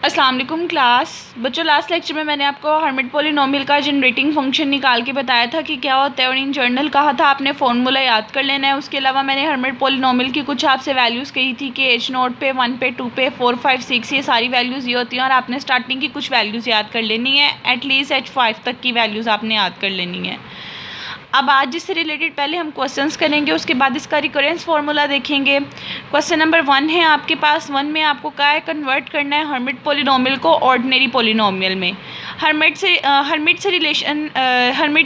अस्सलाम वालेकुम क्लास बच्चों। लास्ट लेक्चर में मैंने आपको हर्मिट पॉलिनोमियल का जनरेटिंग फंक्शन निकाल के बताया था कि क्या होता है, और इन जनरल कहा था आपने फार्मूला याद कर लेना है। उसके अलावा मैंने हर्मिट पॉलिनोमियल की कुछ आपसे वैल्यूज़ कही थी कि एच नोट पे 1 पे 2 पे 4 5 6 ये सारी वैल्यूज़ ये होती हैं, और आपने स्टार्टिंग की कुछ वैल्यूज़ याद कर लेनी है। एटलीस्ट H5 तक की वैल्यूज़ आपने याद कर लेनी है। अब आज जिससे रिलेटेड पहले हम क्वेश्चंस करेंगे, उसके बाद इसका रिकरेंस फार्मूला देखेंगे। क्वेश्चन नंबर 1 है आपके पास। 1 में आपको क्या है, कन्वर्ट करना है हर्मिट पॉलिनोमियल को ऑर्डिनरी पॉलिनोमियल में। हर्मिट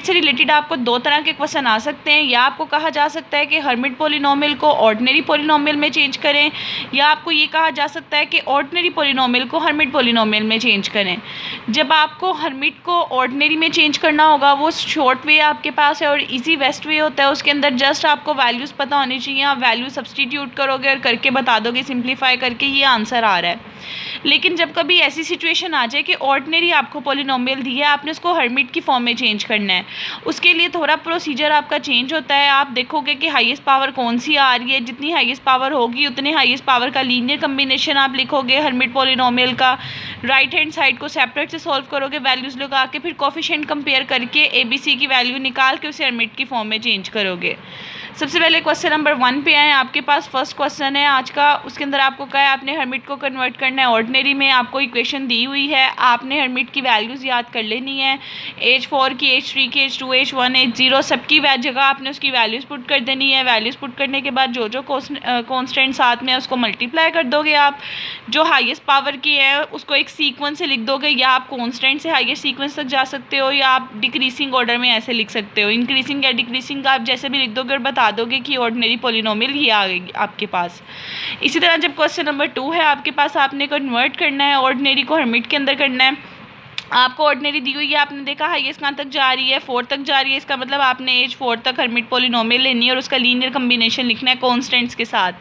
से रिलेटेड आपको दो तरह के क्वेश्चन आ सकते हैं। या आपको कहा जा सकता है कि हर्मिट पॉलिनोमियल को ऑर्डिनरी पॉलिनोमियल में चेंज करें, या आपको ये कहा जा सकता है कि ऑर्डिनरी पॉलिनोमियल को हर्मिट पॉलिनोमियल में चेंज करें। जब आपको हर्मिट को ऑर्डिनरी में चेंज करना होगा, वो शॉर्ट वे आपके पास है और इजी बेस्ट वे होता है। उसके अंदर जस्ट आपको वैल्यूज़ पता होनी चाहिए, आप वैल्यू सब्सटीट्यूट करोगे और करके बता दोगे, सिंप्लीफाई करके ये आंसर आ रहा है। लेकिन जब कभी ऐसी सिचुएशन आ जाए कि ऑर्डिनरी आपको पॉलिनोमियल दी है, आपने उसको हर्मिट की फॉर्म में चेंज करना है, उसके लिए थोड़ा प्रोसीजर आपका चेंज होता है। आप देखोगे कि हाईएस्ट पावर कौन सी आ रही है, जितनी हाईएस्ट पावर होगी उतने हाईएस्ट पावर का लीनियर कम्बिनेशन आप लिखोगे हर्मिट पॉलिनोमियल का। राइट हैंड साइड को सेपरेट से सॉल्व करोगे वैल्यूज़ लगा के, फिर कोफिशिएंट कंपेयर करके ABC की वैल्यू निकाल के उसे हर्मिट की फॉर्म में चेंज करोगे। सबसे पहले क्वेश्चन नंबर 1 पे आए आपके पास। फर्स्ट क्वेश्चन है आज का। उसके अंदर आपको क्या है, आपने हर्मिट को कन्वर्ट करना है ऑर्डिनरी में। आपको इक्वेशन दी हुई है, आपने हर्मिट की वैल्यूज़ याद कर लेनी है। H4 की, H3 की, H2, H1, H0 सबकी जगह आपने उसकी वैल्यूज़ पुट कर देनी है। वैल्यूज़ पुट करने के बाद जो जो कॉन्स्टेंट साथ में उसको मल्टीप्लाई कर दोगे आप। जो हाईएस्ट पावर की है उसको एक सीक्वेंस से लिख दोगे, या आप कॉन्स्टेंट से हाईएस्ट सीक्वेंस तक जा सकते हो, या आप डिक्रीसिंग ऑर्डर में ऐसे लिख सकते हो। इंक्रीसिंग या डिक्रीसिंग आप जैसे भी लिख दोगे और बता दोगे कि ऑर्डिनरी पॉलिनोमियल ही आ गई आपके पास। इसी तरह जब क्वेश्चन नंबर 2 है आपके पास, आपने कन्वर्ट करना है ऑर्डिनरी को हर्मिट के अंदर करना है। आपको ऑर्डिनरी दी हुई है, आपने देखा हाईएस्ट कहाँ तक जा रही है, 4 तक जा रही है। इसका मतलब आपने H4 तक हर्मिट पॉलिनोमियल लेनी है और उसका लीनियर कम्बिनेशन लिखना है कॉन्स्टेंट्स के साथ।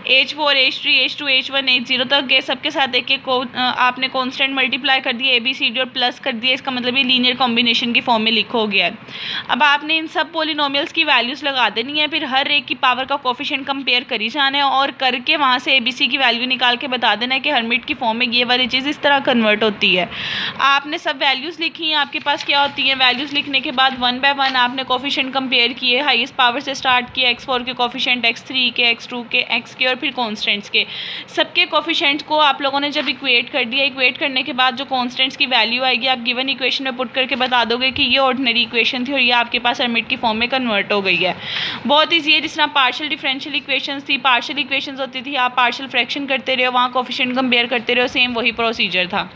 H4, H3, H2, H1, H0 तक गए, सबके साथ एक एक आपने कांस्टेंट मल्टीप्लाई कर दिया, ABCD और प्लस कर दिया। इसका मतलब ये लीनियर कॉम्बिनेशन की फॉर्म में लिखो गया है। अब आपने इन सब पॉलिनोमियल्स की वैल्यूज़ लगा देनी है, फिर हर एक की पावर का कोफिशिएंट कंपेयर करी जाना है और करके वहाँ से ABC की वैल्यू निकाल के बता देना है कि हर्मिट की फॉर्म में ये वाली चीज़ इस तरह कन्वर्ट होती है। आपने सब वैल्यूज़ लिखी हैं, आपके पास क्या होती हैं। वैल्यूज़ लिखने के बाद 1 बाय 1 आपने कोफिशिएंट कंपेयर किए, हाईएस्ट पावर से स्टार्ट किया, X4 के कोफिशिएंट, X3 के, X2 के, X के और फिर कॉन्स्टेंट्स के। सबके कोफिशिएंट्स को आप लोगों ने जब इक्वेट कर दिया, इक्वेट करने के बाद जो कॉन्स्टेंट्स की वैल्यू आएगी आप गिवन इक्वेशन में पुट करके बता दोगे कि ये ऑर्डिनरी इक्वेशन थी और ये आपके पास हर्मिट की फॉर्म में कन्वर्ट हो गई है। बहुत ईजी है। जिस तरह पार्शियल डिफरेंशियल इक्वेशंस थी, पार्शियल इक्वेशंस होती थी, आप पार्शियल फ्रैक्शन करते रहे, वहाँ कोफिशिएंट कंपेयर करते रहे, सेम वही प्रोसीजर था।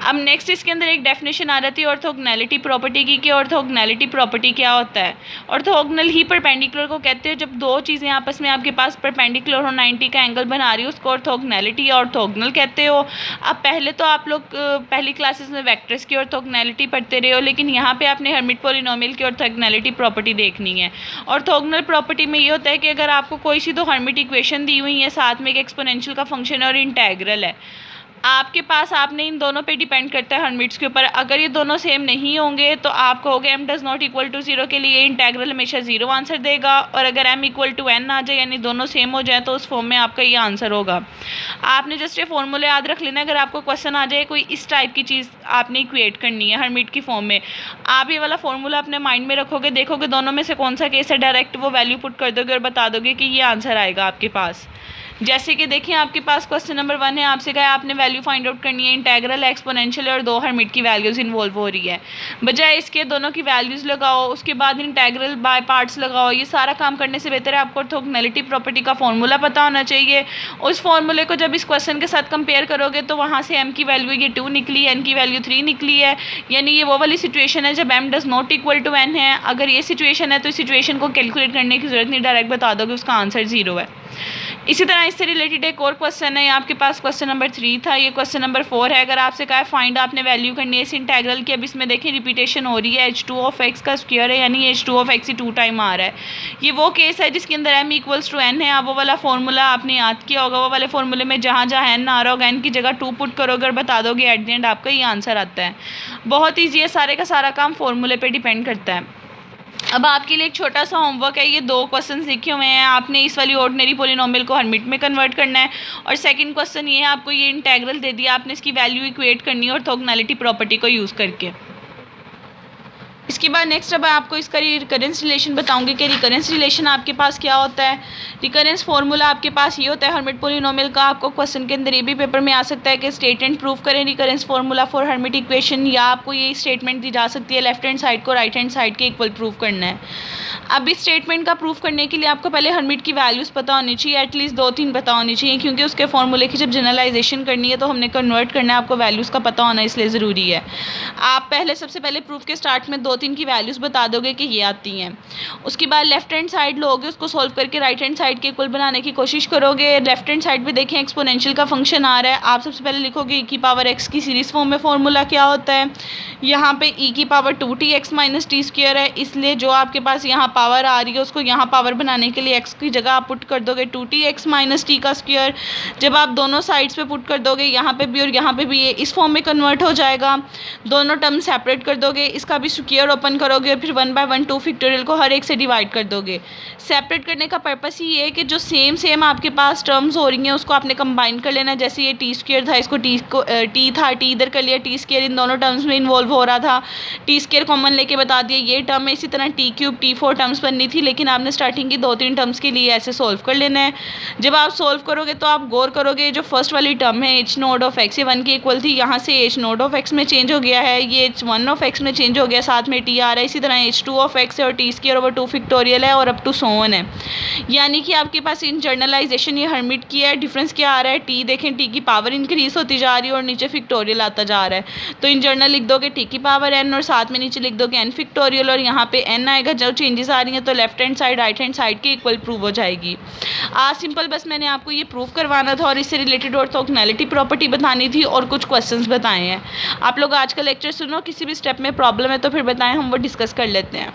अब नेक्स्ट इसके अंदर एक डेफिनेशन आ जाती है ऑर्थोगोनैलिटी प्रॉपर्टी की, कि ऑर्थोगोनैलिटी प्रॉपर्टी क्या होता है। ऑर्थोगोनल ही परपेंडिकुलर को कहते हैं, जब दो चीज़ें आपस में आपके पास परपेंडिकुलर हो, 90 का एंगल बना रही हो, उसको ऑर्थोगोनैलिटी या ऑर्थोगोनल कहते हो। अब पहले तो आप लोग पहली क्लासेस में वेक्टर्स की ऑर्थोगोनैलिटी पढ़ते रहे हो, लेकिन यहाँ पे आपने हर्मिट पॉलिनोमियल की ऑर्थोगोनैलिटी प्रॉपर्टी देखनी है। ऑर्थोगोनल प्रॉपर्टी में ये होता है कि अगर आपको कोई सी दो हर्मिट इक्वेशन दी हुई है, साथ में एक एक्सपोनेंशियल का फंक्शन और इंटेग्रल है आपके पास, आपने इन दोनों पे डिपेंड करता है हर्मिट्स के ऊपर। अगर ये दोनों सेम नहीं होंगे तो आप कहोगे m does not equal to 0 के लिए इंटेग्रल हमेशा 0 आंसर देगा, और अगर m इक्वल टू n आ जाए यानी दोनों सेम हो जाए तो उस फॉर्म में आपका ये आंसर होगा। आपने जस्ट ये फॉर्मूला याद रख लेना। अगर आपको क्वेश्चन आ जाए कोई इस टाइप की चीज़ आपने इक्वेट करनी है हर्मिट की फॉर्म में, आप ये वाला फॉर्मूला अपने माइंड में रखोगे, देखोगे दोनों में से कौन सा केस है, डायरेक्ट वो वैल्यू पुट कर दोगे और बता दोगे कि ये आंसर आएगा आपके पास। जैसे कि देखिए आपके पास क्वेश्चन नंबर 1 है, आपसे कहा आपने वैल्यू फाइंड आउट करनी है, इंटेग्रल एक्सपोनेंशियल और दो हर्मिट की वैल्यूज़ इन्वॉल्व हो रही है। बजाय इसके दोनों की वैल्यूज़ लगाओ, उसके बाद इंटेग्रल बाय पार्ट्स लगाओ। ये सारा काम करने से बेहतर है आपको ऑर्थोगोनैलिटी प्रॉपर्टी का फॉर्मूला पता होना चाहिए। उस फॉर्मूले को जब इस क्वेश्चन के साथ कंपेयर करोगे तो वहाँ से m की वैल्यू ये 2 निकली, n की वैल्यू 3 निकली है, यानी ये वो वाली सिचुएशन है जब m does not equal to n है। अगर ये सिचुएशन है तो इस सिचुएशन को कैलकुलेट करने की जरूरत नहीं, डायरेक्ट बता दोगे उसका आंसर 0 है। इसी तरह इससे रिलेटेड एक और क्वेश्चन है आपके पास, क्वेश्चन नंबर 3 था, ये क्वेश्चन नंबर 4 है। अगर आपसे कहा है फाइंड, आपने वैल्यू करनी है इस इंटेग्रल की। अब इसमें देखिए रिपीटेशन हो रही है, h2 ऑफ x का स्क्वायर है, यानी h2 ऑफ x ही 2 टाइम आ रहा है। ये वो केस है जिसके अंदर m इक्वल्स टू n है। आप वो वाला फॉर्मूला आपने याद किया होगा, वो वाले फॉर्मूले में जहाँ जहाँ n आ रहा होगा n की जगह 2 पुट करोगे और बता दोगे, एट द एंड आपका ये आंसर आता है। बहुत ईजी है, सारे का सारा काम फॉर्मूले पर डिपेंड करता है। अब आपके लिए एक छोटा सा होमवर्क है, ये 2 क्वेश्चंस लिखे हुए हैं, आपने इस वाली ऑर्डिनरी पॉलिनोमियल को हर्मिट में कन्वर्ट करना है। और सेकंड क्वेश्चन ये है, आपको ये इंटेग्रल दे दिया, आपने इसकी वैल्यू इक्वेट करनी है ऑर्थोगोनैलिटी प्रॉपर्टी को यूज़ करके। इसके बाद नेक्स्ट अब आपको इसका रिकरेंस रिलेशन बताऊंगी कि रिकरेंस रिलेशन आपके पास क्या होता है। रिकरेंस फार्मूला आपके पास ये होता है हर्मिट पॉलिनोमियल का। आपको क्वेश्चन के अंदर ये भी पेपर में आ सकता है कि स्टेट एंड प्रूफ करें recurrence formula for hermit equation, या आपको ये स्टेटमेंट दी जा सकती है लेफ्ट हैंड साइड को राइट हैंड साइड के इक्वल प्रूफ करना है। अब इस स्टेटमेंट का प्रूफ करने के लिए आपको पहले हर्मिट की वैल्यूज़ पता होनी चाहिए, एटलीस्ट 2-3 पता होनी चाहिए, क्योंकि उसके फॉर्मूले की जब जनरलाइजेशन करनी है तो हमने कन्वर्ट करना है, आपको वैल्यूज़ का पता होना इसलिए ज़रूरी है। आप सबसे पहले प्रूफ के स्टार्ट में 2-3 की वैल्यूज़ बता दोगे कि ये आती हैं। उसके बाद लेफ्ट हैंड साइड लोगे, उसको सॉल्व करके राइट हैंड साइड के इक्वल बनाने की कोशिश करोगे। लेफ्ट हैंड साइड पे देखें एक्सपोनेंशियल का फंक्शन आ रहा है, आप सबसे पहले लिखोगे e की पावर x की सीरीज़ फॉर्म में फॉर्मूला क्या होता है। यहाँ पे e की power 2t x minus T square है, इसलिए जो आपके पास यहाँ पावर आ रही है उसको यहाँ पावर बनाने के लिए x की जगह आप पुट कर दोगे 2t x माइनस टी का स्क्वायर। जब आप दोनों साइड्स पे पुट कर दोगे, यहाँ पे भी और यहाँ पे भी, ये इस फॉर्म में कन्वर्ट हो जाएगा। दोनों टर्म सेपरेट कर दोगे, इसका भी स्क्वायर ओपन करोगे, फिर 1/1 2 फैक्टोरियल को हर एक से डिवाइड कर दोगे। सेपरेट करने का पर्पस ही ये है कि जो सेम आपके पास टर्म्स हो रही हैं उसको आपने कंबाइन कर लेना। जैसे ये टी स्क्वायर था, इसको टी था, टी इधर कर लिया, टी स्क्वायर इन दोनों टर्म्स में इन्वॉल्व हो रहा था, टी स्क्वायर कॉमन लेके बता दिया ये टर्म है। इसी तरह टी क्यूब T4 टर्म्स बननी थी, लेकिन आपने स्टार्टिंग की 2-3 टर्म्स के लिए ऐसे सोल्व कर लेना है। जब आप सोल्व करोगे तो आप गौर करोगे जो फर्स्ट वाली टर्म है h नोड ऑफ x, ये 1 के इक्वल थी, यहाँ से h नोड ऑफ x में चेंज हो गया है, ये h1 ऑफ x में चेंज हो गया, साथ में t आ रहा है। इसी तरह h2 ऑफ x है और टी स्क्वायर ओवर 2 फैक्टोरियल है और अप टू सो ऑन है। यानी कि आपके पास इन जर्नलाइजेशन ये हर्मिट किया है। डिफरेंस क्या आ रहा है, टी देखें, टी की पावर इंक्रीज होती जा रही है और नीचे फैक्टोरियल आता जा रहा है। तो इन जर्नल लिख दोगे टी की पावर n और साथ में नीचे लिख दोगे n फैक्टोरियल, और यहाँ पे n आएगा। जब चेंजेस आ रही हैं तो left hand side right hand side के इक्वल प्रूव हो जाएगी। आज सिंपल बस मैंने आपको ये प्रूव करवाना था और इससे रिलेटेड ऑर्थोगोनैलिटी प्रॉपर्टी बतानी थी और कुछ क्वेश्चंस बताए हैं। आप लोग आज का लेक्चर सुनो, किसी भी स्टेप में प्रॉब्लम है तो फिर बताएं, हम वो डिस्कस कर लेते हैं।